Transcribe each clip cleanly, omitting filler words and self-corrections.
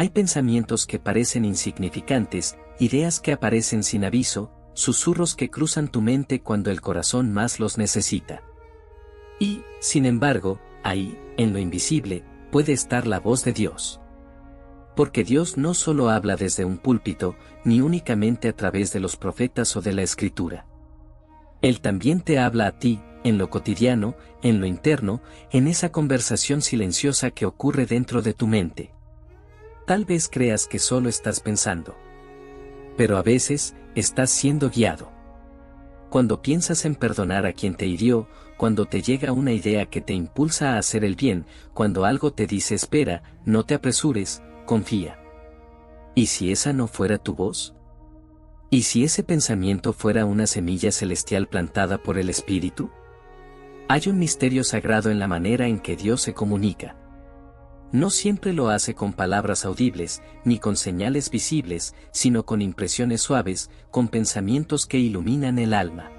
Hay pensamientos que parecen insignificantes, ideas que aparecen sin aviso, susurros que cruzan tu mente cuando el corazón más los necesita. Y, sin embargo, ahí, en lo invisible, puede estar la voz de Dios. Porque Dios no solo habla desde un púlpito, ni únicamente a través de los profetas o de la Escritura. Él también te habla a ti, en lo cotidiano, en lo interno, en esa conversación silenciosa que ocurre dentro de tu mente. Tal vez creas que solo estás pensando. Pero a veces, estás siendo guiado. Cuando piensas en perdonar a quien te hirió, cuando te llega una idea que te impulsa a hacer el bien, cuando algo te dice espera, no te apresures, confía. ¿Y si esa no fuera tu voz? ¿Y si ese pensamiento fuera una semilla celestial plantada por el Espíritu? Hay un misterio sagrado en la manera en que Dios se comunica. No siempre lo hace con palabras audibles, ni con señales visibles, sino con impresiones suaves, con pensamientos que iluminan el alma.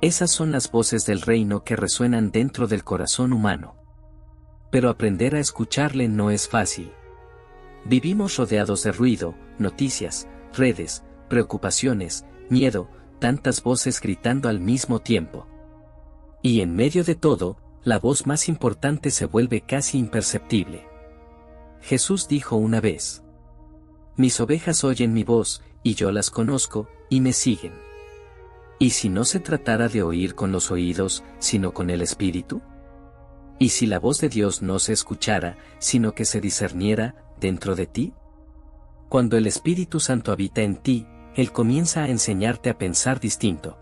Esas son las voces del reino que resuenan dentro del corazón humano. Pero aprender a escucharle no es fácil. Vivimos rodeados de ruido, noticias, redes, preocupaciones, miedo, tantas voces gritando al mismo tiempo. Y en medio de todo, la voz más importante se vuelve casi imperceptible. Jesús dijo una vez: mis ovejas oyen mi voz, y yo las conozco, y me siguen. ¿Y si no se tratara de oír con los oídos, sino con el Espíritu? ¿Y si la voz de Dios no se escuchara, sino que se discerniera dentro de ti? Cuando el Espíritu Santo habita en ti, Él comienza a enseñarte a pensar distinto.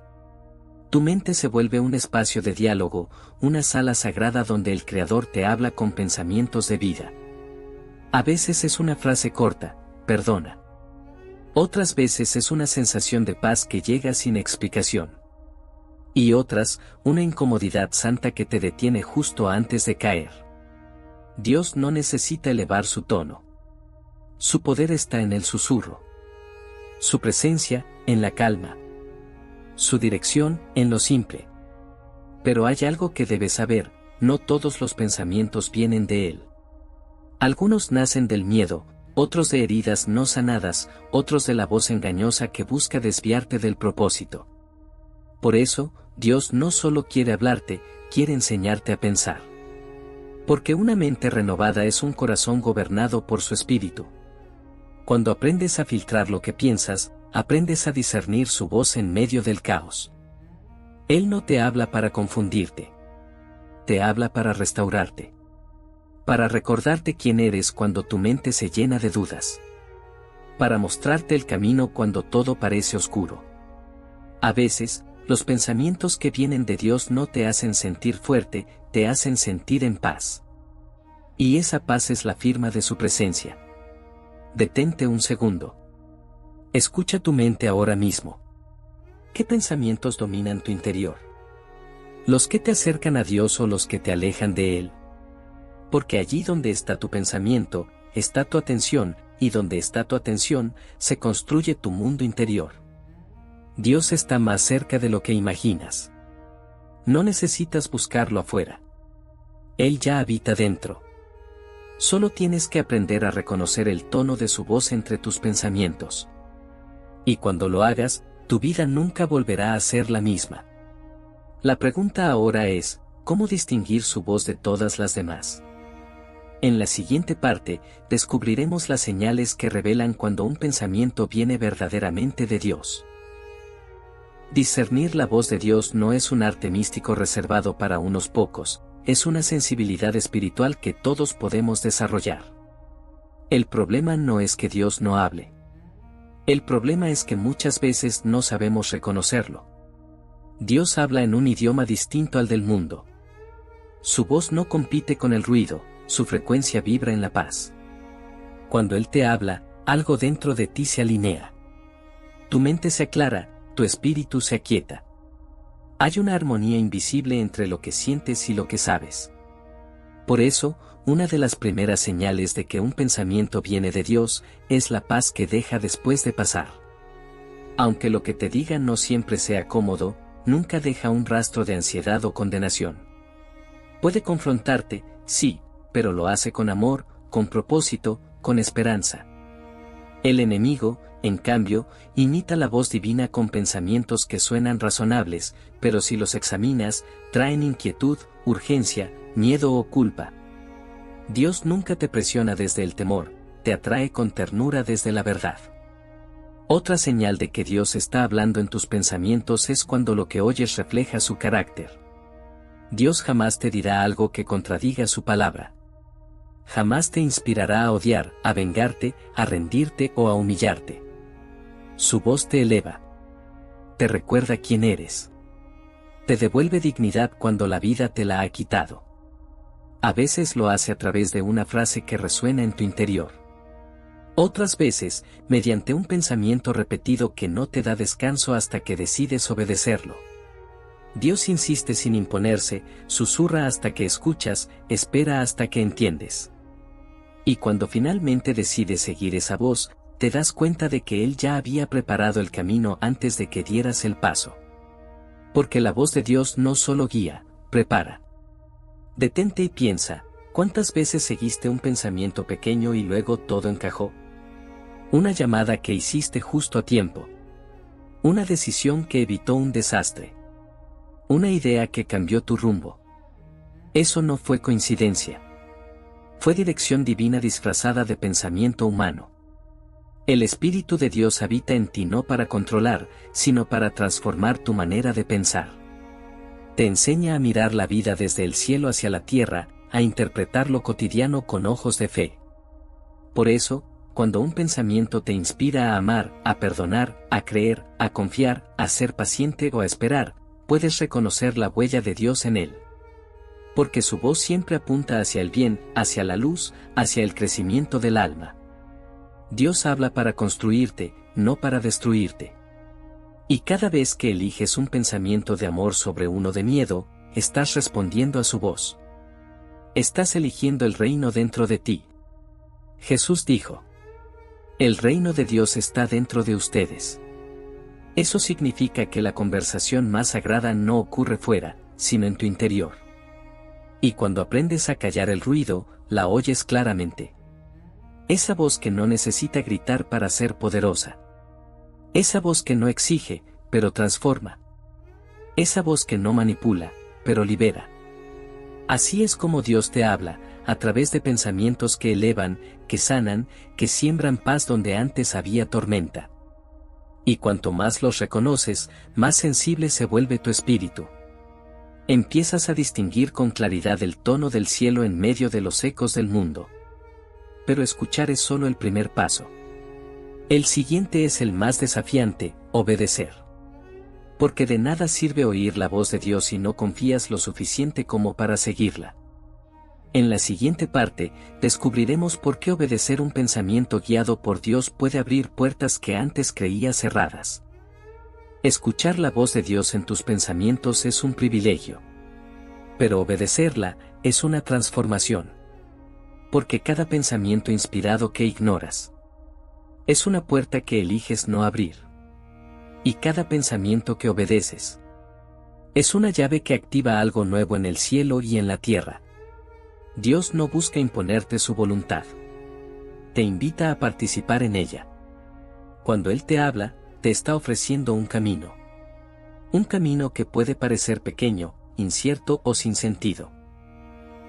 Tu mente se vuelve un espacio de diálogo, una sala sagrada donde el Creador te habla con pensamientos de vida. A veces es una frase corta: perdona. Otras veces es una sensación de paz que llega sin explicación. Y otras, una incomodidad santa que te detiene justo antes de caer. Dios no necesita elevar su tono. Su poder está en el susurro. Su presencia, en la calma. Su dirección, en lo simple. Pero hay algo que debes saber: no todos los pensamientos vienen de Él. Algunos nacen del miedo, otros de heridas no sanadas, otros de la voz engañosa que busca desviarte del propósito. Por eso, Dios no solo quiere hablarte, quiere enseñarte a pensar. Porque una mente renovada es un corazón gobernado por su Espíritu. Cuando aprendes a filtrar lo que piensas, aprendes a discernir su voz en medio del caos. Él no te habla para confundirte. Te habla para restaurarte. Para recordarte quién eres cuando tu mente se llena de dudas. Para mostrarte el camino cuando todo parece oscuro. A veces, los pensamientos que vienen de Dios no te hacen sentir fuerte, te hacen sentir en paz. Y esa paz es la firma de su presencia. Detente un segundo. Escucha tu mente ahora mismo. ¿Qué pensamientos dominan tu interior? ¿Los que te acercan a Dios o los que te alejan de Él? Porque allí donde está tu pensamiento, está tu atención, y donde está tu atención, se construye tu mundo interior. Dios está más cerca de lo que imaginas. No necesitas buscarlo afuera. Él ya habita dentro. Solo tienes que aprender a reconocer el tono de su voz entre tus pensamientos. Y cuando lo hagas, tu vida nunca volverá a ser la misma. La pregunta ahora es: ¿cómo distinguir su voz de todas las demás? En la siguiente parte, descubriremos las señales que revelan cuando un pensamiento viene verdaderamente de Dios. Discernir la voz de Dios no es un arte místico reservado para unos pocos, es una sensibilidad espiritual que todos podemos desarrollar. El problema no es que Dios no hable. El problema es que muchas veces no sabemos reconocerlo. Dios habla en un idioma distinto al del mundo. Su voz no compite con el ruido, su frecuencia vibra en la paz. Cuando Él te habla, algo dentro de ti se alinea. Tu mente se aclara, tu espíritu se aquieta. Hay una armonía invisible entre lo que sientes y lo que sabes. Por eso, una de las primeras señales de que un pensamiento viene de Dios es la paz que deja después de pasar. Aunque lo que te diga no siempre sea cómodo, nunca deja un rastro de ansiedad o condenación. Puede confrontarte, sí, pero lo hace con amor, con propósito, con esperanza. El enemigo, en cambio, imita la voz divina con pensamientos que suenan razonables, pero si los examinas, traen inquietud, urgencia, miedo o culpa. Dios nunca te presiona desde el temor, te atrae con ternura desde la verdad. Otra señal de que Dios está hablando en tus pensamientos es cuando lo que oyes refleja su carácter. Dios jamás te dirá algo que contradiga su palabra. Jamás te inspirará a odiar, a vengarte, a rendirte o a humillarte. Su voz te eleva. Te recuerda quién eres. Te devuelve dignidad cuando la vida te la ha quitado. A veces lo hace a través de una frase que resuena en tu interior. Otras veces, mediante un pensamiento repetido que no te da descanso hasta que decides obedecerlo. Dios insiste sin imponerse, susurra hasta que escuchas, espera hasta que entiendes. Y cuando finalmente decides seguir esa voz, te das cuenta de que Él ya había preparado el camino antes de que dieras el paso. Porque la voz de Dios no solo guía, prepara. Detente y piensa, ¿cuántas veces seguiste un pensamiento pequeño y luego todo encajó? Una llamada que hiciste justo a tiempo. Una decisión que evitó un desastre. Una idea que cambió tu rumbo. Eso no fue coincidencia. Fue dirección divina disfrazada de pensamiento humano. El Espíritu de Dios habita en ti no para controlar, sino para transformar tu manera de pensar. Te enseña a mirar la vida desde el cielo hacia la tierra, a interpretar lo cotidiano con ojos de fe. Por eso, cuando un pensamiento te inspira a amar, a perdonar, a creer, a confiar, a ser paciente o a esperar, puedes reconocer la huella de Dios en él. Porque su voz siempre apunta hacia el bien, hacia la luz, hacia el crecimiento del alma. Dios habla para construirte, no para destruirte. Y cada vez que eliges un pensamiento de amor sobre uno de miedo, estás respondiendo a su voz. Estás eligiendo el reino dentro de ti. Jesús dijo: el reino de Dios está dentro de ustedes. Eso significa que la conversación más sagrada no ocurre fuera, sino en tu interior. Y cuando aprendes a callar el ruido, la oyes claramente. Esa voz que no necesita gritar para ser poderosa. Esa voz que no exige, pero transforma. Esa voz que no manipula, pero libera. Así es como Dios te habla, a través de pensamientos que elevan, que sanan, que siembran paz donde antes había tormenta. Y cuanto más los reconoces, más sensible se vuelve tu espíritu. Empiezas a distinguir con claridad el tono del cielo en medio de los ecos del mundo. Pero escuchar es solo el primer paso. El siguiente es el más desafiante: obedecer. Porque de nada sirve oír la voz de Dios si no confías lo suficiente como para seguirla. En la siguiente parte, descubriremos por qué obedecer un pensamiento guiado por Dios puede abrir puertas que antes creías cerradas. Escuchar la voz de Dios en tus pensamientos es un privilegio. Pero obedecerla es una transformación. Porque cada pensamiento inspirado que ignoras es una puerta que eliges no abrir. Y cada pensamiento que obedeces es una llave que activa algo nuevo en el cielo y en la tierra. Dios no busca imponerte su voluntad. Te invita a participar en ella. Cuando Él te habla, te está ofreciendo un camino. Un camino que puede parecer pequeño, incierto o sin sentido.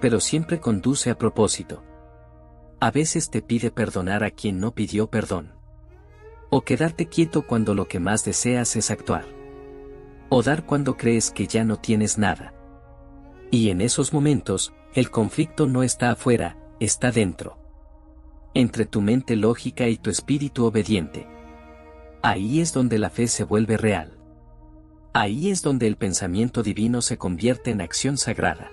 Pero siempre conduce a propósito. A veces te pide perdonar a quien no pidió perdón. O quedarte quieto cuando lo que más deseas es actuar. O dar cuando crees que ya no tienes nada. Y en esos momentos, el conflicto no está afuera, está dentro. Entre tu mente lógica y tu espíritu obediente. Ahí es donde la fe se vuelve real. Ahí es donde el pensamiento divino se convierte en acción sagrada.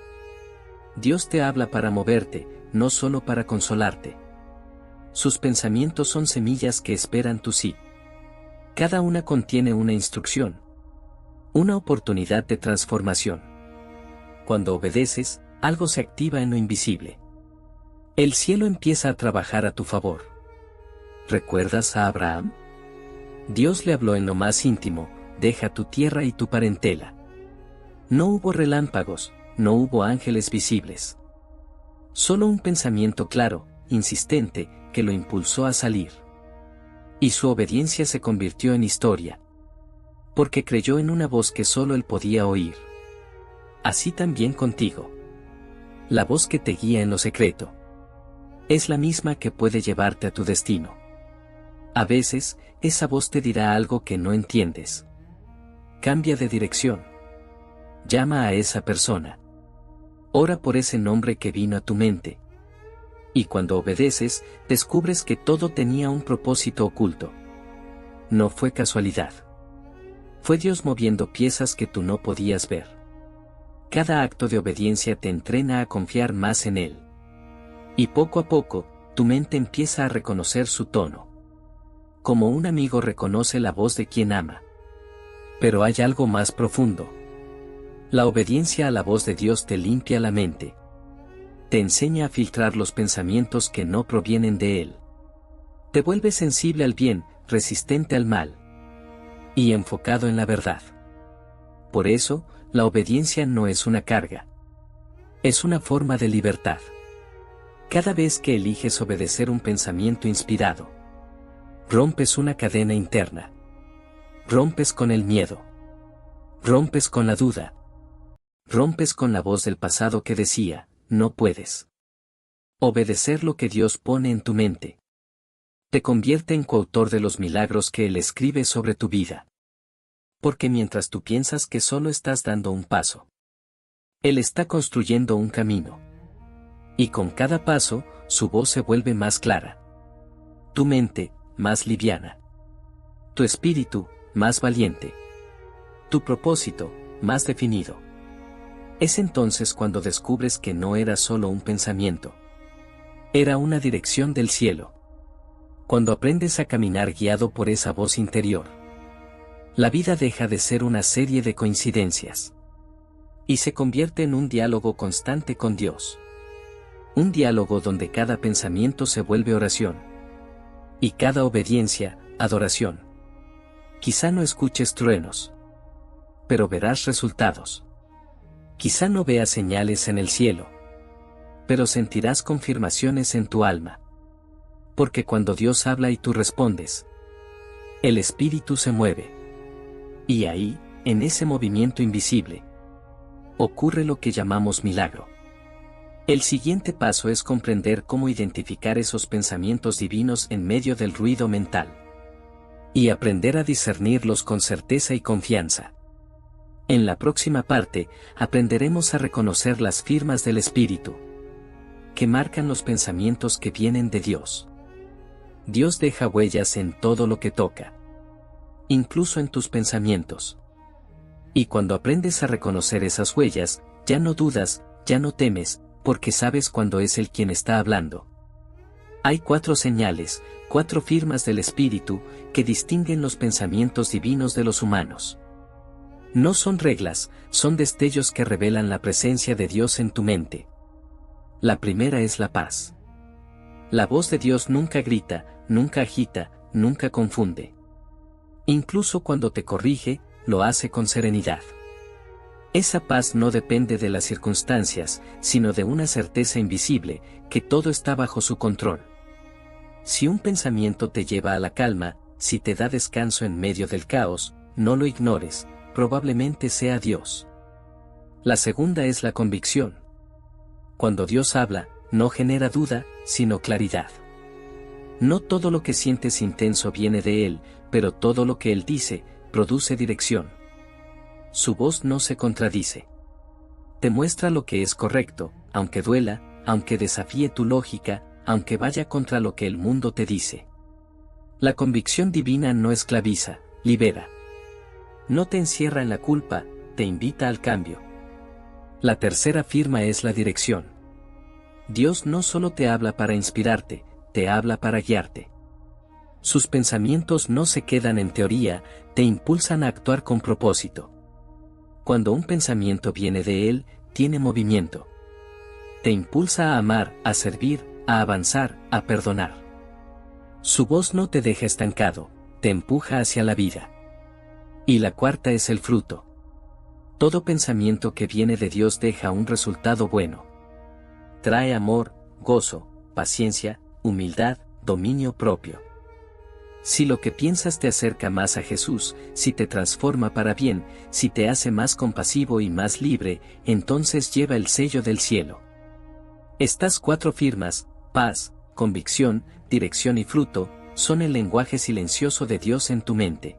Dios te habla para moverte, no solo para consolarte. Sus pensamientos son semillas que esperan tu sí. Cada una contiene una instrucción. Una oportunidad de transformación. Cuando obedeces, algo se activa en lo invisible. El cielo empieza a trabajar a tu favor. ¿Recuerdas a Abraham? Dios le habló en lo más íntimo: deja tu tierra y tu parentela. No hubo relámpagos, no hubo ángeles visibles. Solo un pensamiento claro, insistente, que lo impulsó a salir. Y su obediencia se convirtió en historia. Porque creyó en una voz que solo él podía oír. Así también contigo. La voz que te guía en lo secreto es la misma que puede llevarte a tu destino. A veces, esa voz te dirá algo que no entiendes. Cambia de dirección. Llama a esa persona. Ora por ese nombre que vino a tu mente. Y cuando obedeces, descubres que todo tenía un propósito oculto. No fue casualidad. Fue Dios moviendo piezas que tú no podías ver. Cada acto de obediencia te entrena a confiar más en Él. Y poco a poco, tu mente empieza a reconocer su tono. Como un amigo reconoce la voz de quien ama. Pero hay algo más profundo. La obediencia a la voz de Dios te limpia la mente. Te enseña a filtrar los pensamientos que no provienen de Él. Te vuelve sensible al bien, resistente al mal. Y enfocado en la verdad. Por eso, la obediencia no es una carga. Es una forma de libertad. Cada vez que eliges obedecer un pensamiento inspirado, rompes una cadena interna. Rompes con el miedo. Rompes con la duda. Rompes con la voz del pasado que decía, no puedes. Obedecer lo que Dios pone en tu mente te convierte en coautor de los milagros que Él escribe sobre tu vida. Porque mientras tú piensas que solo estás dando un paso, Él está construyendo un camino. Y con cada paso, su voz se vuelve más clara. Tu mente, más liviana. Tu espíritu, más valiente. Tu propósito, más definido. Es entonces cuando descubres que no era solo un pensamiento. Era una dirección del cielo. Cuando aprendes a caminar guiado por esa voz interior, la vida deja de ser una serie de coincidencias. Y se convierte en un diálogo constante con Dios. Un diálogo donde cada pensamiento se vuelve oración. Y cada obediencia, adoración. Quizá no escuches truenos, pero verás resultados. Quizá no veas señales en el cielo, pero sentirás confirmaciones en tu alma. Porque cuando Dios habla y tú respondes, el espíritu se mueve. Y ahí, en ese movimiento invisible, ocurre lo que llamamos milagro. El siguiente paso es comprender cómo identificar esos pensamientos divinos en medio del ruido mental. Y aprender a discernirlos con certeza y confianza. En la próxima parte, aprenderemos a reconocer las firmas del Espíritu, que marcan los pensamientos que vienen de Dios. Dios deja huellas en todo lo que toca, incluso en tus pensamientos. Y cuando aprendes a reconocer esas huellas, ya no dudas, ya no temes, porque sabes cuándo es Él quien está hablando. Hay 4 señales, 4 firmas del Espíritu, que distinguen los pensamientos divinos de los humanos. No son reglas, son destellos que revelan la presencia de Dios en tu mente. La primera es la paz. La voz de Dios nunca grita, nunca agita, nunca confunde. Incluso cuando te corrige, lo hace con serenidad. Esa paz no depende de las circunstancias, sino de una certeza invisible, que todo está bajo su control. Si un pensamiento te lleva a la calma, si te da descanso en medio del caos, no lo ignores, probablemente sea Dios. La segunda es la convicción. Cuando Dios habla, no genera duda, sino claridad. No todo lo que sientes intenso viene de Él, pero todo lo que Él dice, produce dirección. Su voz no se contradice. Te muestra lo que es correcto, aunque duela, aunque desafíe tu lógica, aunque vaya contra lo que el mundo te dice. La convicción divina no esclaviza, libera. No te encierra en la culpa, te invita al cambio. La tercera firma es la dirección. Dios no solo te habla para inspirarte, te habla para guiarte. Sus pensamientos no se quedan en teoría, te impulsan a actuar con propósito. Cuando un pensamiento viene de Él, tiene movimiento. Te impulsa a amar, a servir, a avanzar, a perdonar. Su voz no te deja estancado, te empuja hacia la vida. Y la cuarta es el fruto. Todo pensamiento que viene de Dios deja un resultado bueno. Trae amor, gozo, paciencia, humildad, dominio propio. Si lo que piensas te acerca más a Jesús, si te transforma para bien, si te hace más compasivo y más libre, entonces lleva el sello del cielo. Estas 4 firmas, paz, convicción, dirección y fruto, son el lenguaje silencioso de Dios en tu mente.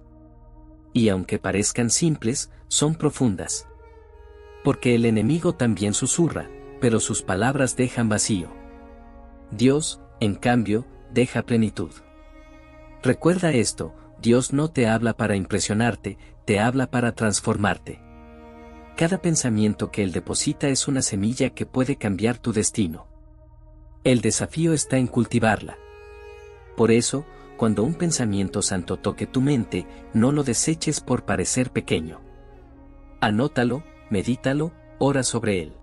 Y aunque parezcan simples, son profundas. Porque el enemigo también susurra, pero sus palabras dejan vacío. Dios, en cambio, deja plenitud. Recuerda esto, Dios no te habla para impresionarte, te habla para transformarte. Cada pensamiento que Él deposita es una semilla que puede cambiar tu destino. El desafío está en cultivarla. Por eso, cuando un pensamiento santo toque tu mente, no lo deseches por parecer pequeño. Anótalo, medítalo, ora sobre él.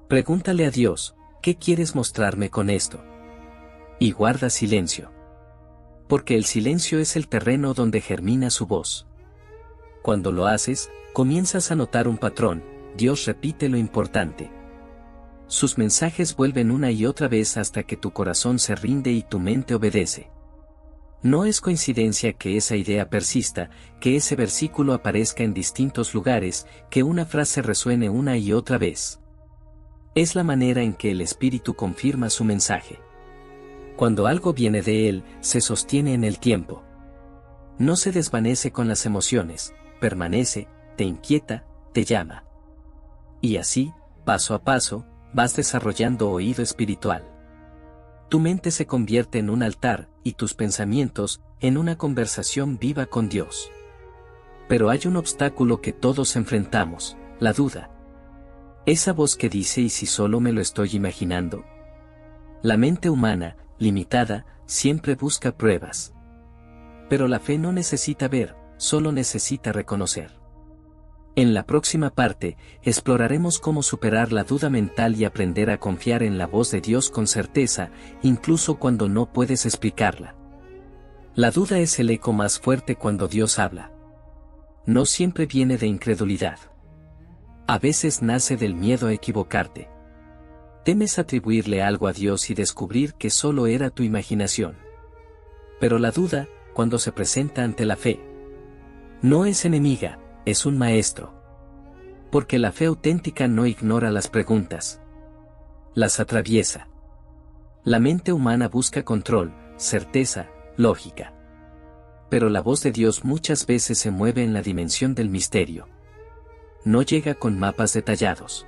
Pregúntale a Dios, ¿qué quieres mostrarme con esto? Y guarda silencio. Porque el silencio es el terreno donde germina su voz. Cuando lo haces, comienzas a notar un patrón, Dios repite lo importante. Sus mensajes vuelven una y otra vez hasta que tu corazón se rinde y tu mente obedece. No es coincidencia que esa idea persista, que ese versículo aparezca en distintos lugares, que una frase resuene una y otra vez. Es la manera en que el Espíritu confirma su mensaje. Cuando algo viene de Él, se sostiene en el tiempo. No se desvanece con las emociones, permanece, te inquieta, te llama. Y así, paso a paso, vas desarrollando oído espiritual. Tu mente se convierte en un altar, y tus pensamientos, en una conversación viva con Dios. Pero hay un obstáculo que todos enfrentamos, la duda. Esa voz que dice: ¿y si solo me lo estoy imaginando? La mente humana, limitada, siempre busca pruebas. Pero la fe no necesita ver, solo necesita reconocer. En la próxima parte, exploraremos cómo superar la duda mental y aprender a confiar en la voz de Dios con certeza, incluso cuando no puedes explicarla. La duda es el eco más fuerte cuando Dios habla. No siempre viene de incredulidad. A veces nace del miedo a equivocarte. Temes atribuirle algo a Dios y descubrir que solo era tu imaginación. Pero la duda, cuando se presenta ante la fe, no es enemiga, es un maestro. Porque la fe auténtica no ignora las preguntas. Las atraviesa. La mente humana busca control, certeza, lógica. Pero la voz de Dios muchas veces se mueve en la dimensión del misterio. No llega con mapas detallados,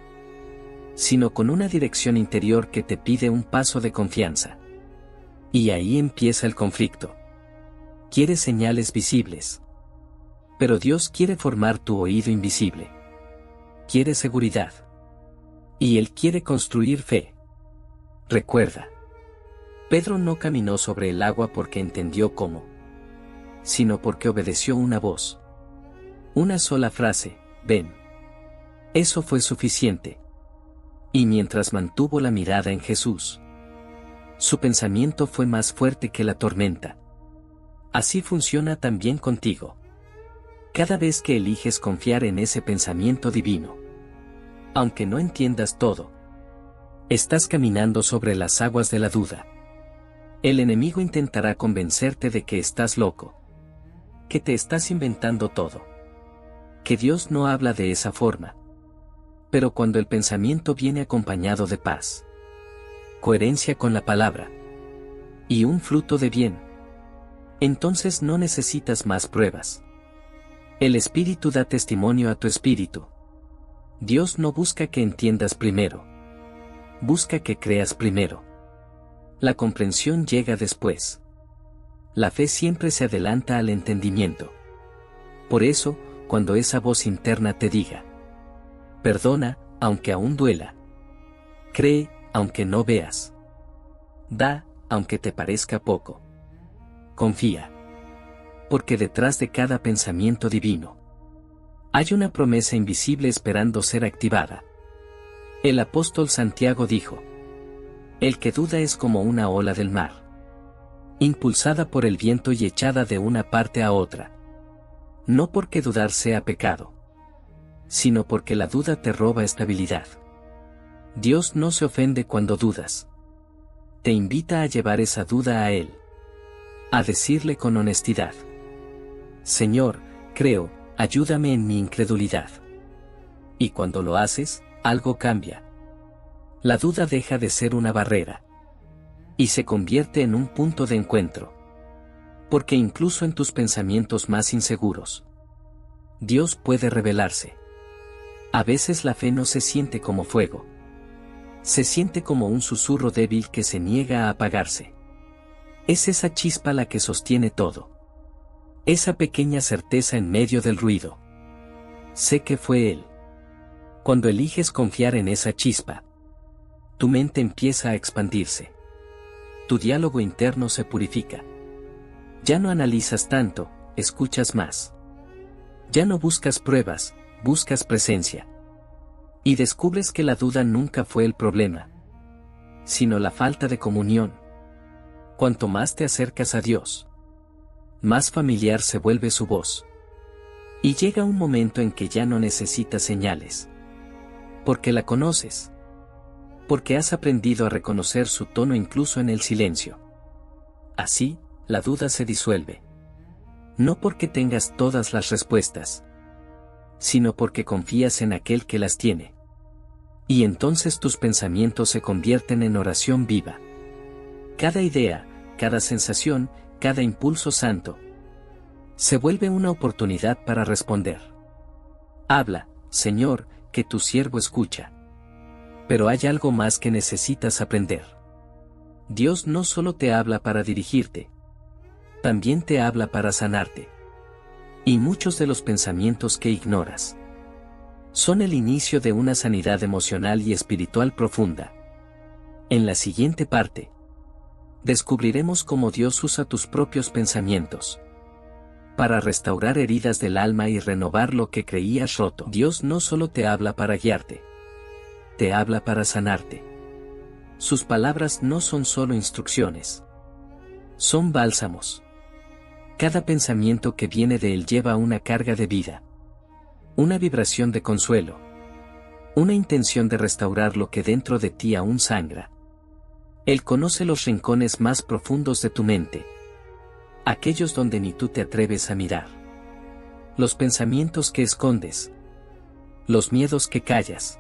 sino con una dirección interior que te pide un paso de confianza. Y ahí empieza el conflicto. Quieres señales visibles. Pero Dios quiere formar tu oído invisible. Quiere seguridad. Y Él quiere construir fe. Recuerda. Pedro no caminó sobre el agua porque entendió cómo, sino porque obedeció una voz. Una sola frase: ven. Eso fue suficiente. Y mientras mantuvo la mirada en Jesús, su pensamiento fue más fuerte que la tormenta. Así funciona también contigo. Cada vez que eliges confiar en ese pensamiento divino, aunque no entiendas todo, estás caminando sobre las aguas de la duda. El enemigo intentará convencerte de que estás loco, que te estás inventando todo, que Dios no habla de esa forma. Pero cuando el pensamiento viene acompañado de paz, coherencia con la palabra y un fruto de bien, entonces no necesitas más pruebas. El Espíritu da testimonio a tu espíritu. Dios no busca que entiendas primero, busca que creas primero. La comprensión llega después. La fe siempre se adelanta al entendimiento. Por eso, cuando esa voz interna te diga: perdona, aunque aún duela. Cree, aunque no veas. Da, aunque te parezca poco. Confía. Porque detrás de cada pensamiento divino hay una promesa invisible esperando ser activada. El apóstol Santiago dijo: el que duda es como una ola del mar, impulsada por el viento y echada de una parte a otra. No porque dudar sea pecado, sino porque la duda te roba estabilidad. Dios no se ofende cuando dudas. te invita a llevar esa duda a Él. A decirle con honestidad: Señor, creo, ayúdame en mi incredulidad. Y cuando lo haces, algo cambia. La duda deja de ser una barrera y se convierte en un punto de encuentro. Porque incluso en tus pensamientos más inseguros, Dios puede revelarse. A veces la fe no se siente como fuego. Se siente como un susurro débil que se niega a apagarse. Es esa chispa la que sostiene todo. Esa pequeña certeza en medio del ruido. Sé que fue Él. Cuando eliges confiar en esa chispa, tu mente empieza a expandirse. Tu diálogo interno se purifica. Ya no analizas tanto, escuchas más. Ya no buscas pruebas, buscas presencia. Y descubres que la duda nunca fue el problema, sino la falta de comunión. Cuanto más te acercas a Dios, más familiar se vuelve su voz. Y llega un momento en que ya no necesitas señales. Porque la conoces. Porque has aprendido a reconocer su tono incluso en el silencio. Así, la duda se disuelve. No porque tengas todas las respuestas, sino porque confías en aquel que las tiene. Y entonces tus pensamientos se convierten en oración viva. Cada idea, cada sensación, cada impulso santo, se vuelve una oportunidad para responder. Habla, Señor, que tu siervo escucha. Pero hay algo más que necesitas aprender. Dios no solo te habla para dirigirte, también te habla para sanarte. Y muchos de los pensamientos que ignoras son el inicio de una sanidad emocional y espiritual profunda. En la siguiente parte, descubriremos cómo Dios usa tus propios pensamientos para restaurar heridas del alma y renovar lo que creías roto. Dios no solo te habla para guiarte, te habla para sanarte. Sus palabras no son solo instrucciones, son bálsamos. Cada pensamiento que viene de Él lleva una carga de vida, una vibración de consuelo, una intención de restaurar lo que dentro de ti aún sangra. Él conoce los rincones más profundos de tu mente, aquellos donde ni tú te atreves a mirar, los pensamientos que escondes, los miedos que callas,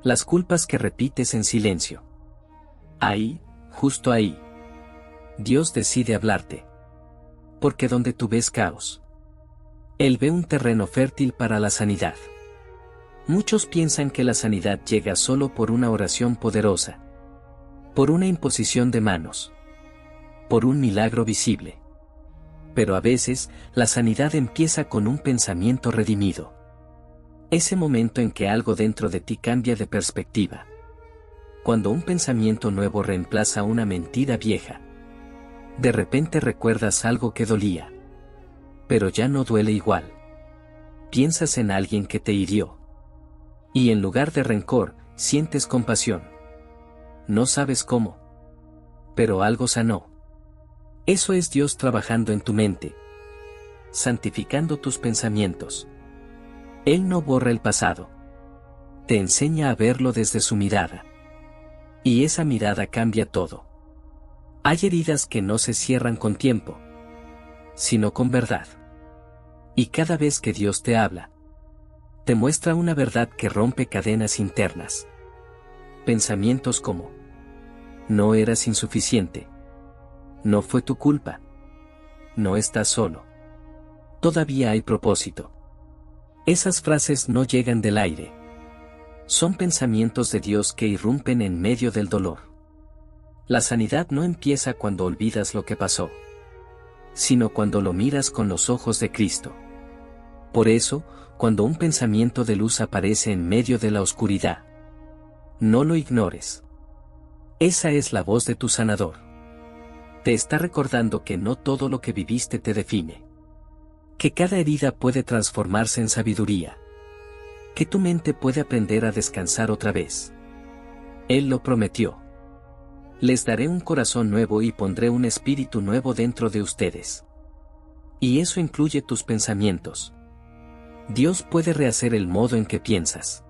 las culpas que repites en silencio. Ahí, justo ahí, Dios decide hablarte. Porque donde tú ves caos, Él ve un terreno fértil para la sanidad. Muchos piensan que la sanidad llega solo por una oración poderosa, por una imposición de manos, por un milagro visible. Pero a veces, la sanidad empieza con un pensamiento redimido. Ese momento en que algo dentro de ti cambia de perspectiva. Cuando un pensamiento nuevo reemplaza una mentira vieja. De repente recuerdas algo que dolía. Pero ya no duele igual. Piensas en alguien que te hirió. Y en lugar de rencor, sientes compasión. No sabes cómo. Pero algo sanó. Eso es Dios trabajando en tu mente, santificando tus pensamientos. Él no borra el pasado. Te enseña a verlo desde su mirada. Y esa mirada cambia todo. Hay heridas que no se cierran con tiempo, sino con verdad. Y cada vez que Dios te habla, te muestra una verdad que rompe cadenas internas. Pensamientos como: no eras insuficiente. No fue tu culpa. No estás solo. Todavía hay propósito. Esas frases no llegan del aire. Son pensamientos de Dios que irrumpen en medio del dolor. La sanidad no empieza cuando olvidas lo que pasó, sino cuando lo miras con los ojos de Cristo. Por eso, cuando un pensamiento de luz aparece en medio de la oscuridad, no lo ignores. Esa es la voz de tu sanador. Te está recordando que no todo lo que viviste te define. Que cada herida puede transformarse en sabiduría. Que tu mente puede aprender a descansar otra vez. Él lo prometió. Les daré un corazón nuevo y pondré un espíritu nuevo dentro de ustedes. Y eso incluye tus pensamientos. Dios puede rehacer el modo en que piensas.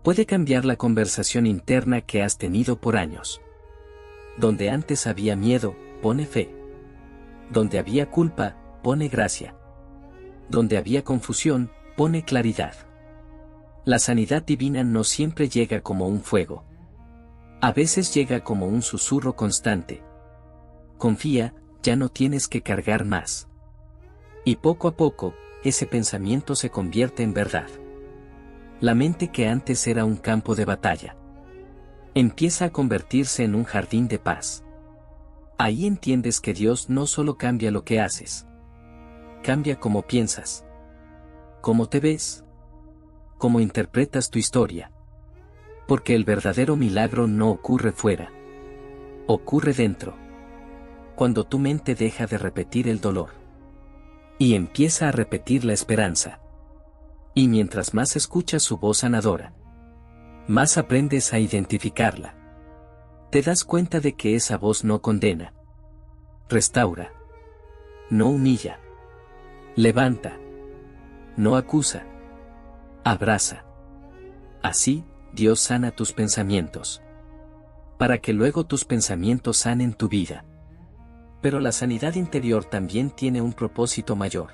Puede cambiar la conversación interna que has tenido por años. Donde antes había miedo, pone fe. Donde había culpa, pone gracia. Donde había confusión, pone claridad. La sanidad divina no siempre llega como un fuego. A veces llega como un susurro constante. Confía, ya no tienes que cargar más. Y poco a poco, ese pensamiento se convierte en verdad. La mente que antes era un campo de batalla empieza a convertirse en un jardín de paz. Ahí entiendes que Dios no solo cambia lo que haces, cambia cómo piensas, cómo te ves, cómo interpretas tu historia. Porque el verdadero milagro no ocurre fuera, ocurre dentro. Cuando tu mente deja de repetir el dolor y empieza a repetir la esperanza. Y mientras más escuchas su voz sanadora, más aprendes a identificarla. Te das cuenta de que esa voz no condena, restaura, no humilla, levanta, no acusa, abraza. Así, Dios sana tus pensamientos, para que luego tus pensamientos sanen tu vida. Pero la sanidad interior también tiene un propósito mayor: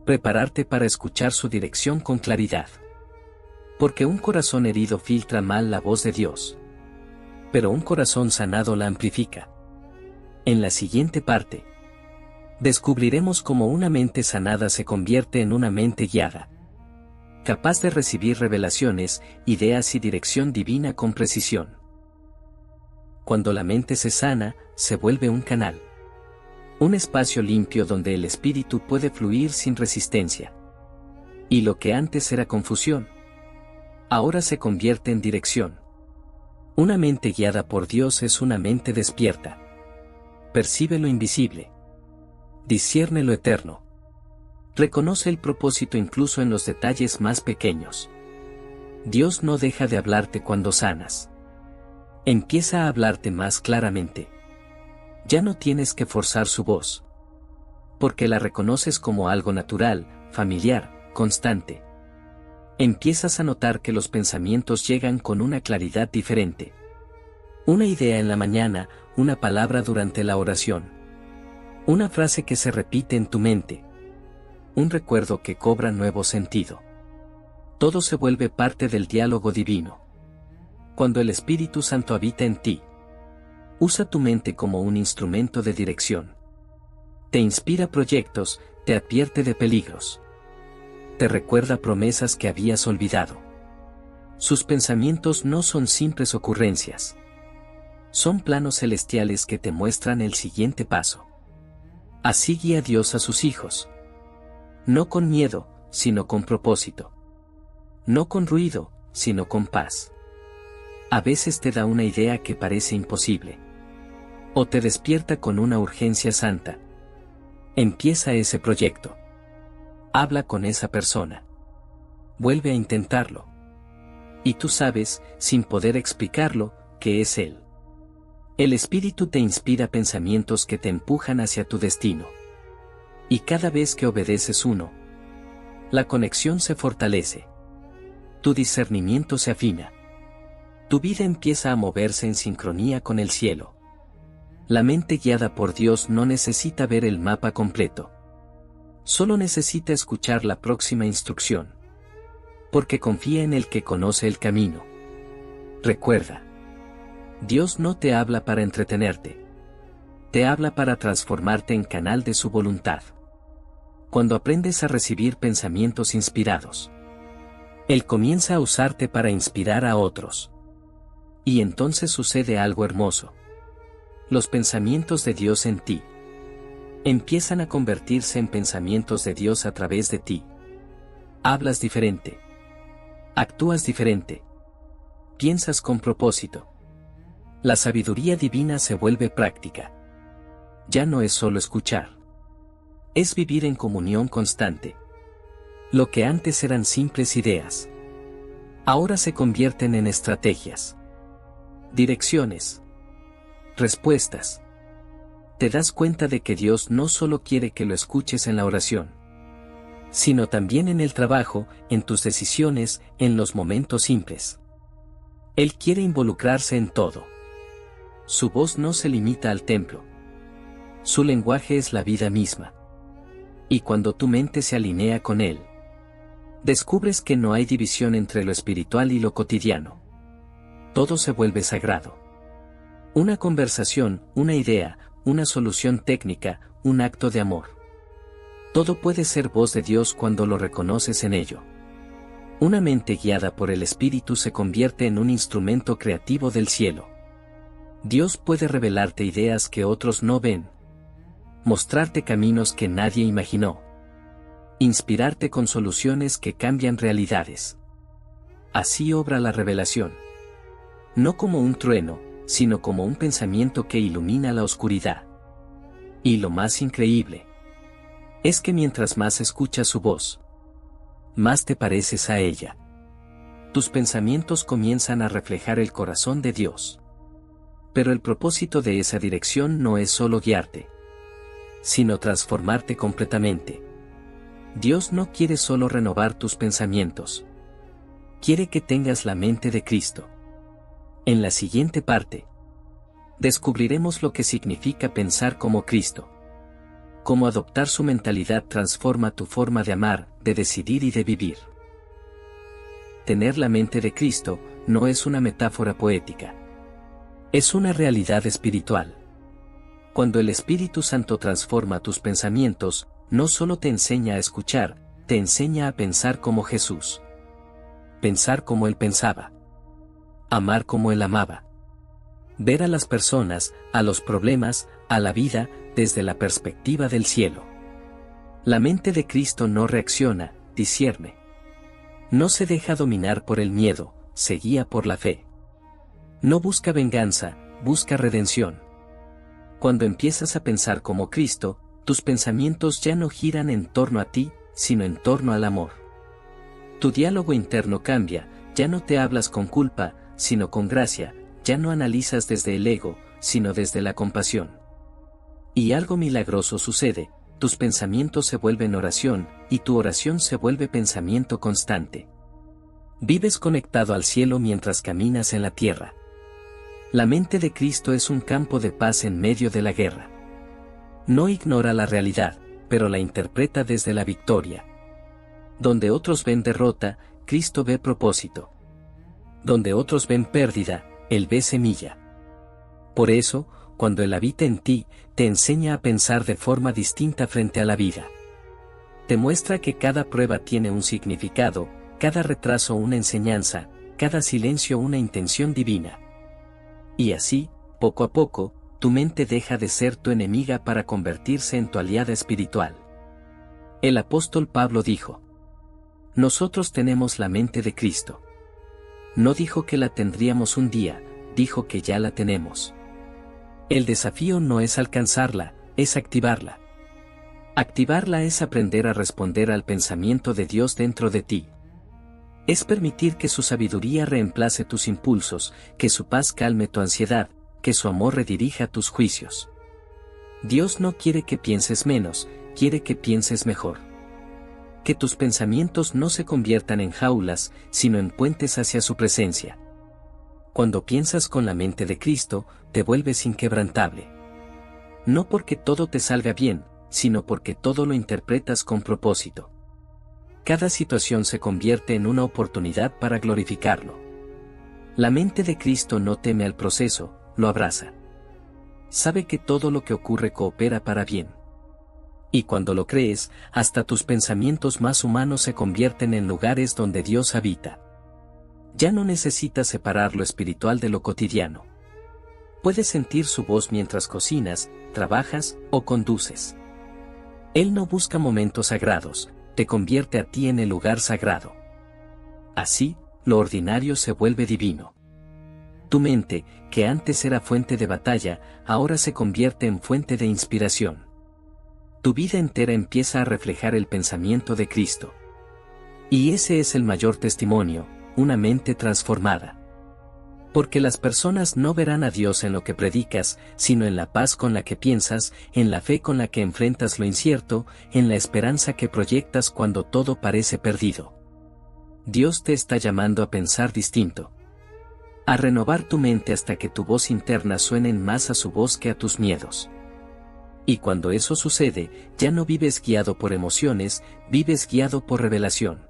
prepararte para escuchar su dirección con claridad. Porque un corazón herido filtra mal la voz de Dios, pero un corazón sanado la amplifica. En la siguiente parte, descubriremos cómo una mente sanada se convierte en una mente guiada, capaz de recibir revelaciones, ideas y dirección divina con precisión. Cuando la mente se sana, se vuelve un canal. Un espacio limpio donde el espíritu puede fluir sin resistencia. Y lo que antes era confusión, ahora se convierte en dirección. Una mente guiada por Dios es una mente despierta. Percibe lo invisible. Discierne lo eterno. Reconoce el propósito incluso en los detalles más pequeños. Dios no deja de hablarte cuando sanas. Empieza a hablarte más claramente. Ya no tienes que forzar su voz, porque la reconoces como algo natural, familiar, constante. Empiezas a notar que los pensamientos llegan con una claridad diferente. Una idea en la mañana, una palabra durante la oración, una frase que se repite en tu mente, un recuerdo que cobra nuevo sentido. Todo se vuelve parte del diálogo divino. Cuando el Espíritu Santo habita en ti, usa tu mente como un instrumento de dirección. Te inspira proyectos, te advierte de peligros. Te recuerda promesas que habías olvidado. Sus pensamientos no son simples ocurrencias. Son planos celestiales que te muestran el siguiente paso. Así guía Dios a sus hijos. No con miedo, sino con propósito. No con ruido, sino con paz. A veces te da una idea que parece imposible. O te despierta con una urgencia santa. Empieza ese proyecto. Habla con esa persona. Vuelve a intentarlo. Y tú sabes, sin poder explicarlo, que es Él. El Espíritu te inspira pensamientos que te empujan hacia tu destino. Y cada vez que obedeces uno, la conexión se fortalece. Tu discernimiento se afina. Tu vida empieza a moverse en sincronía con el cielo. La mente guiada por Dios no necesita ver el mapa completo. Solo necesita escuchar la próxima instrucción. Porque confía en el que conoce el camino. Recuerda, Dios no te habla para entretenerte. Te habla para transformarte en canal de su voluntad. Cuando aprendes a recibir pensamientos inspirados, Él comienza a usarte para inspirar a otros. Y entonces sucede algo hermoso. Los pensamientos de Dios en ti empiezan a convertirse en pensamientos de Dios a través de ti. Hablas diferente. Actúas diferente. Piensas con propósito. La sabiduría divina se vuelve práctica. Ya no es solo escuchar. Es vivir en comunión constante. Lo que antes eran simples ideas, ahora se convierten en estrategias, direcciones, respuestas. Te das cuenta de que Dios no solo quiere que lo escuches en la oración, sino también en el trabajo, en tus decisiones, en los momentos simples. Él quiere involucrarse en todo. Su voz no se limita al templo. Su lenguaje es la vida misma. Y cuando tu mente se alinea con él, descubres que no hay división entre lo espiritual y lo cotidiano. Todo se vuelve sagrado. Una conversación, una idea, una solución técnica, un acto de amor. Todo puede ser voz de Dios cuando lo reconoces en ello. Una mente guiada por el Espíritu se convierte en un instrumento creativo del cielo. Dios puede revelarte ideas que otros no ven, mostrarte caminos que nadie imaginó, inspirarte con soluciones que cambian realidades. Así obra la revelación. No como un trueno, sino como un pensamiento que ilumina la oscuridad. Y lo más increíble es que mientras más escuchas su voz, más te pareces a ella. Tus pensamientos comienzan a reflejar el corazón de Dios. Pero el propósito de esa dirección no es solo guiarte, sino transformarte completamente. Dios no quiere solo renovar tus pensamientos. Quiere que tengas la mente de Cristo. En la siguiente parte, descubriremos lo que significa pensar como Cristo. Cómo adoptar su mentalidad transforma tu forma de amar, de decidir y de vivir. Tener la mente de Cristo no es una metáfora poética. Es una realidad espiritual. Cuando el Espíritu Santo transforma tus pensamientos, no solo te enseña a escuchar, te enseña a pensar como Jesús. Pensar como Él pensaba. Amar como Él amaba. Ver a las personas, a los problemas, a la vida, desde la perspectiva del cielo. La mente de Cristo no reacciona, discierne. No se deja dominar por el miedo, se guía por la fe. No busca venganza, busca redención. Cuando empiezas a pensar como Cristo, tus pensamientos ya no giran en torno a ti, sino en torno al amor. Tu diálogo interno cambia, ya no te hablas con culpa, sino con gracia, ya no analizas desde el ego, sino desde la compasión. Y algo milagroso sucede, tus pensamientos se vuelven oración, y tu oración se vuelve pensamiento constante. Vives conectado al cielo mientras caminas en la tierra. La mente de Cristo es un campo de paz en medio de la guerra. No ignora la realidad, pero la interpreta desde la victoria. Donde otros ven derrota, Cristo ve propósito. Donde otros ven pérdida, Él ve semilla. Por eso, cuando Él habita en ti, te enseña a pensar de forma distinta frente a la vida. Te muestra que cada prueba tiene un significado, cada retraso una enseñanza, cada silencio una intención divina. Y así, poco a poco, tu mente deja de ser tu enemiga para convertirse en tu aliada espiritual. El apóstol Pablo dijo: nosotros tenemos la mente de Cristo. No dijo que la tendríamos un día, dijo que ya la tenemos. El desafío no es alcanzarla, es activarla. Activarla es aprender a responder al pensamiento de Dios dentro de ti. Es permitir que su sabiduría reemplace tus impulsos, que su paz calme tu ansiedad, que su amor redirija tus juicios. Dios no quiere que pienses menos, quiere que pienses mejor. Que tus pensamientos no se conviertan en jaulas, sino en puentes hacia su presencia. Cuando piensas con la mente de Cristo, te vuelves inquebrantable. No porque todo te salga bien, sino porque todo lo interpretas con propósito. Cada situación se convierte en una oportunidad para glorificarlo. La mente de Cristo no teme al proceso, lo abraza. Sabe que todo lo que ocurre coopera para bien. Y cuando lo crees, hasta tus pensamientos más humanos se convierten en lugares donde Dios habita. Ya no necesitas separar lo espiritual de lo cotidiano. Puedes sentir su voz mientras cocinas, trabajas o conduces. Él no busca momentos sagrados, te convierte a ti en el lugar sagrado. Así, lo ordinario se vuelve divino. Tu mente, que antes era fuente de batalla, ahora se convierte en fuente de inspiración. Tu vida entera empieza a reflejar el pensamiento de Cristo. Y ese es el mayor testimonio, una mente transformada. Porque las personas no verán a Dios en lo que predicas, sino en la paz con la que piensas, en la fe con la que enfrentas lo incierto, en la esperanza que proyectas cuando todo parece perdido. Dios te está llamando a pensar distinto. A renovar tu mente hasta que tu voz interna suene más a su voz que a tus miedos. Y cuando eso sucede, ya no vives guiado por emociones, vives guiado por revelación.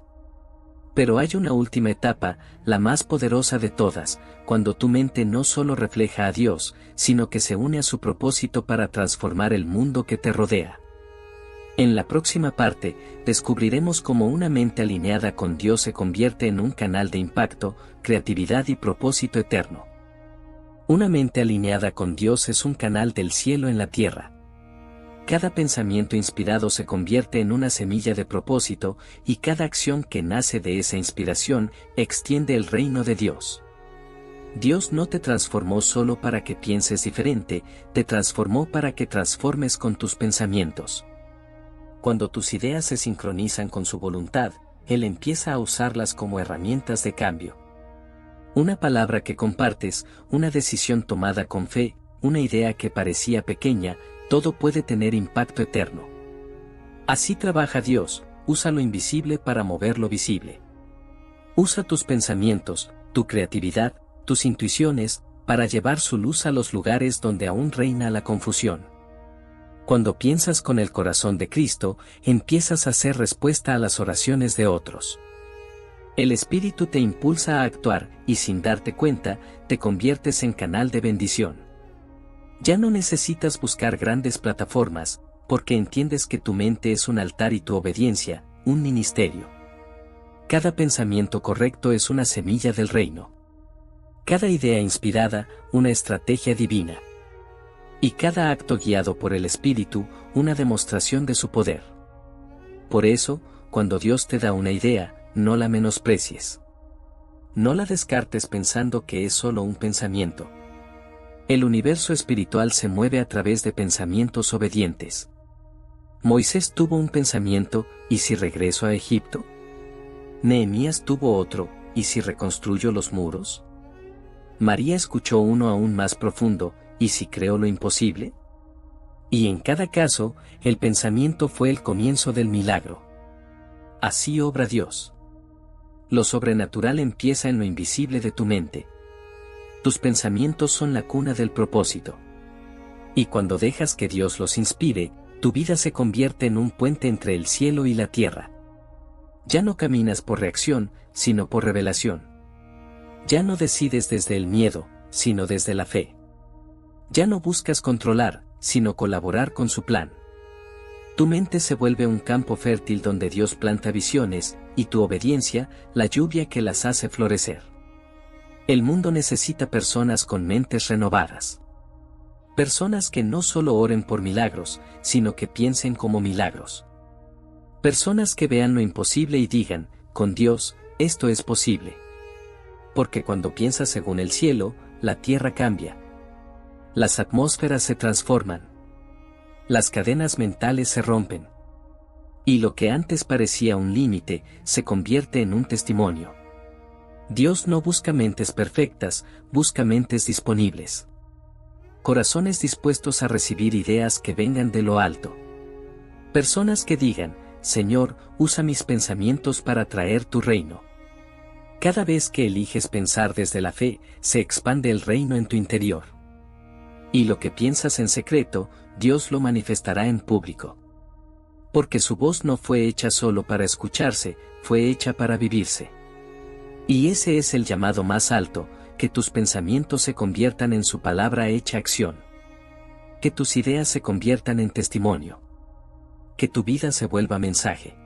Pero hay una última etapa, la más poderosa de todas, cuando tu mente no solo refleja a Dios, sino que se une a su propósito para transformar el mundo que te rodea. En la próxima parte, descubriremos cómo una mente alineada con Dios se convierte en un canal de impacto, creatividad y propósito eterno. Una mente alineada con Dios es un canal del cielo en la tierra. Cada pensamiento inspirado se convierte en una semilla de propósito, y cada acción que nace de esa inspiración extiende el reino de Dios. Dios no te transformó solo para que pienses diferente, te transformó para que transformes con tus pensamientos. Cuando tus ideas se sincronizan con su voluntad, Él empieza a usarlas como herramientas de cambio. Una palabra que compartes, una decisión tomada con fe, una idea que parecía pequeña, todo puede tener impacto eterno. Así trabaja Dios, usa lo invisible para mover lo visible. Usa tus pensamientos, tu creatividad, tus intuiciones, para llevar su luz a los lugares donde aún reina la confusión. Cuando piensas con el corazón de Cristo, empiezas a hacer respuesta a las oraciones de otros. El Espíritu te impulsa a actuar, y sin darte cuenta, te conviertes en canal de bendición. Ya no necesitas buscar grandes plataformas, porque entiendes que tu mente es un altar y tu obediencia, un ministerio. Cada pensamiento correcto es una semilla del reino. Cada idea inspirada, una estrategia divina. Y cada acto guiado por el Espíritu, una demostración de su poder. Por eso, cuando Dios te da una idea, no la menosprecies. No la descartes pensando que es solo un pensamiento. El universo espiritual se mueve a través de pensamientos obedientes. Moisés tuvo un pensamiento, ¿y si regreso a Egipto? Nehemías tuvo otro, ¿y si reconstruyo los muros? María escuchó uno aún más profundo, ¿y si creo lo imposible? Y en cada caso, el pensamiento fue el comienzo del milagro. Así obra Dios. Lo sobrenatural empieza en lo invisible de tu mente. Tus pensamientos son la cuna del propósito. Y cuando dejas que Dios los inspire, tu vida se convierte en un puente entre el cielo y la tierra. Ya no caminas por reacción, sino por revelación. Ya no decides desde el miedo, sino desde la fe. Ya no buscas controlar, sino colaborar con su plan. Tu mente se vuelve un campo fértil donde Dios planta visiones, y tu obediencia, la lluvia que las hace florecer. El mundo necesita personas con mentes renovadas. Personas que no solo oren por milagros, sino que piensen como milagros. Personas que vean lo imposible y digan, con Dios, esto es posible. Porque cuando piensas según el cielo, la tierra cambia. Las atmósferas se transforman. Las cadenas mentales se rompen. Y lo que antes parecía un límite, se convierte en un testimonio. Dios no busca mentes perfectas, busca mentes disponibles. Corazones dispuestos a recibir ideas que vengan de lo alto. Personas que digan, Señor, usa mis pensamientos para traer tu reino. Cada vez que eliges pensar desde la fe, se expande el reino en tu interior. Y lo que piensas en secreto, Dios lo manifestará en público. Porque su voz no fue hecha solo para escucharse, fue hecha para vivirse. Y ese es el llamado más alto, que tus pensamientos se conviertan en su palabra hecha acción. Que tus ideas se conviertan en testimonio. Que tu vida se vuelva mensaje.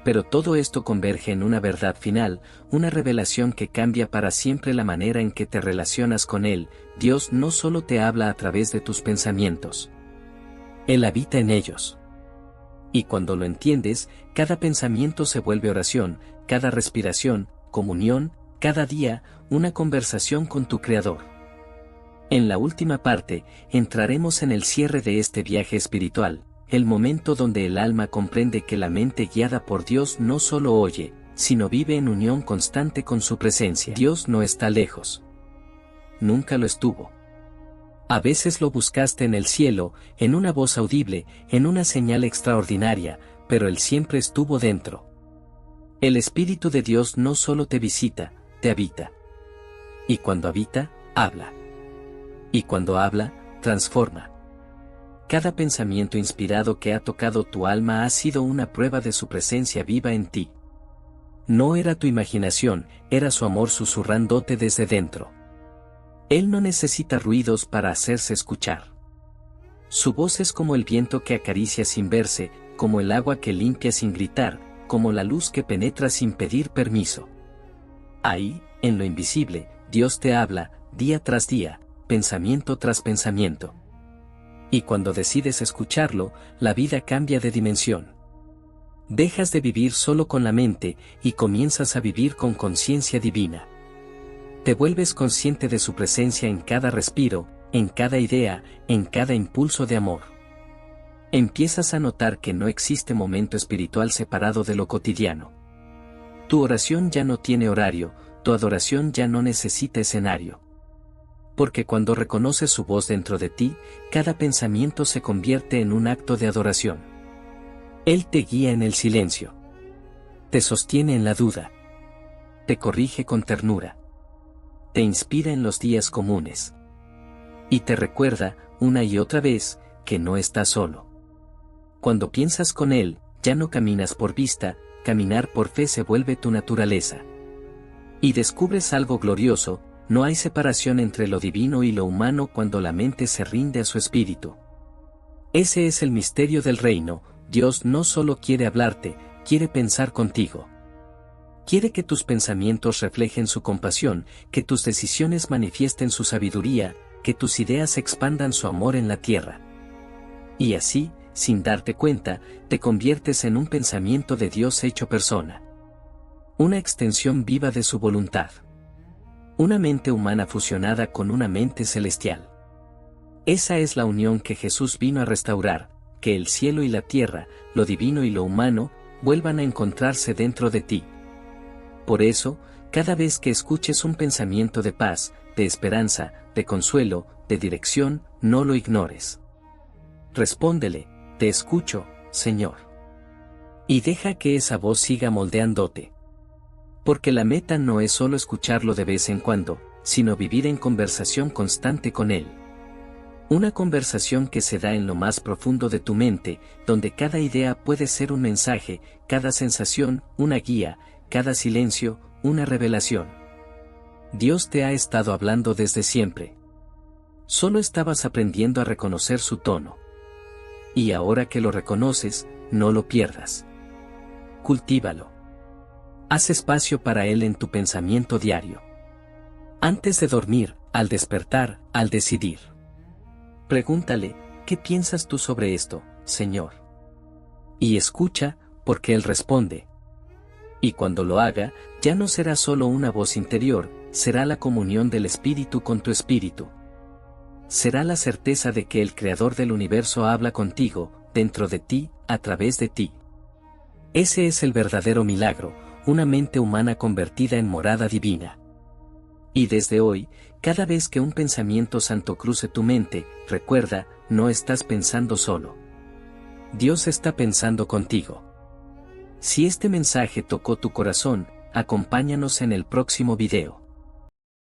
Pero todo esto converge en una verdad final, una revelación que cambia para siempre la manera en que te relacionas con Él. Dios no solo te habla a través de tus pensamientos. Él habita en ellos. Y cuando lo entiendes, cada pensamiento se vuelve oración, cada respiración, comunión, cada día, una conversación con tu Creador. En la última parte, entraremos en el cierre de este viaje espiritual, el momento donde el alma comprende que la mente guiada por Dios no solo oye, sino vive en unión constante con su presencia. Dios no está lejos. Nunca lo estuvo. A veces lo buscaste en el cielo, en una voz audible, en una señal extraordinaria, pero Él siempre estuvo dentro. El Espíritu de Dios no solo te visita, te habita. Y cuando habita, habla. Y cuando habla, transforma. Cada pensamiento inspirado que ha tocado tu alma ha sido una prueba de su presencia viva en ti. No era tu imaginación, era su amor susurrándote desde dentro. Él no necesita ruidos para hacerse escuchar. Su voz es como el viento que acaricia sin verse, como el agua que limpia sin gritar, como la luz que penetra sin pedir permiso. Ahí, en lo invisible, Dios te habla, día tras día, pensamiento tras pensamiento. Y cuando decides escucharlo, la vida cambia de dimensión. Dejas de vivir solo con la mente y comienzas a vivir con conciencia divina. Te vuelves consciente de su presencia en cada respiro, en cada idea, en cada impulso de amor. Empiezas a notar que no existe momento espiritual separado de lo cotidiano. Tu oración ya no tiene horario, tu adoración ya no necesita escenario. Porque cuando reconoces su voz dentro de ti, cada pensamiento se convierte en un acto de adoración. Él te guía en el silencio. Te sostiene en la duda. Te corrige con ternura. Te inspira en los días comunes. Y te recuerda, una y otra vez, que no estás solo. Cuando piensas con Él, ya no caminas por vista, caminar por fe se vuelve tu naturaleza. Y descubres algo glorioso, no hay separación entre lo divino y lo humano cuando la mente se rinde a su espíritu. Ese es el misterio del reino. Dios no solo quiere hablarte, quiere pensar contigo. Quiere que tus pensamientos reflejen su compasión, que tus decisiones manifiesten su sabiduría, que tus ideas expandan su amor en la tierra. Y así, sin darte cuenta, te conviertes en un pensamiento de Dios hecho persona. Una extensión viva de su voluntad. Una mente humana fusionada con una mente celestial. Esa es la unión que Jesús vino a restaurar, que el cielo y la tierra, lo divino y lo humano, vuelvan a encontrarse dentro de ti. Por eso, cada vez que escuches un pensamiento de paz, de esperanza, de consuelo, de dirección, no lo ignores. Respóndele, te escucho, Señor. Y deja que esa voz siga moldeándote. Porque la meta no es solo escucharlo de vez en cuando, sino vivir en conversación constante con Él. Una conversación que se da en lo más profundo de tu mente, donde cada idea puede ser un mensaje, cada sensación, una guía, cada silencio, una revelación. Dios te ha estado hablando desde siempre. Solo estabas aprendiendo a reconocer su tono. Y ahora que lo reconoces, no lo pierdas. Cultívalo. Haz espacio para Él en tu pensamiento diario. Antes de dormir, al despertar, al decidir. Pregúntale, ¿qué piensas tú sobre esto, Señor? Y escucha, porque Él responde. Y cuando lo haga, ya no será solo una voz interior, será la comunión del Espíritu con tu espíritu. Será la certeza de que el Creador del universo habla contigo, dentro de ti, a través de ti. Ese es el verdadero milagro, una mente humana convertida en morada divina. Y desde hoy, cada vez que un pensamiento santo cruce tu mente, recuerda, no estás pensando solo. Dios está pensando contigo. Si este mensaje tocó tu corazón, acompáñanos en el próximo video.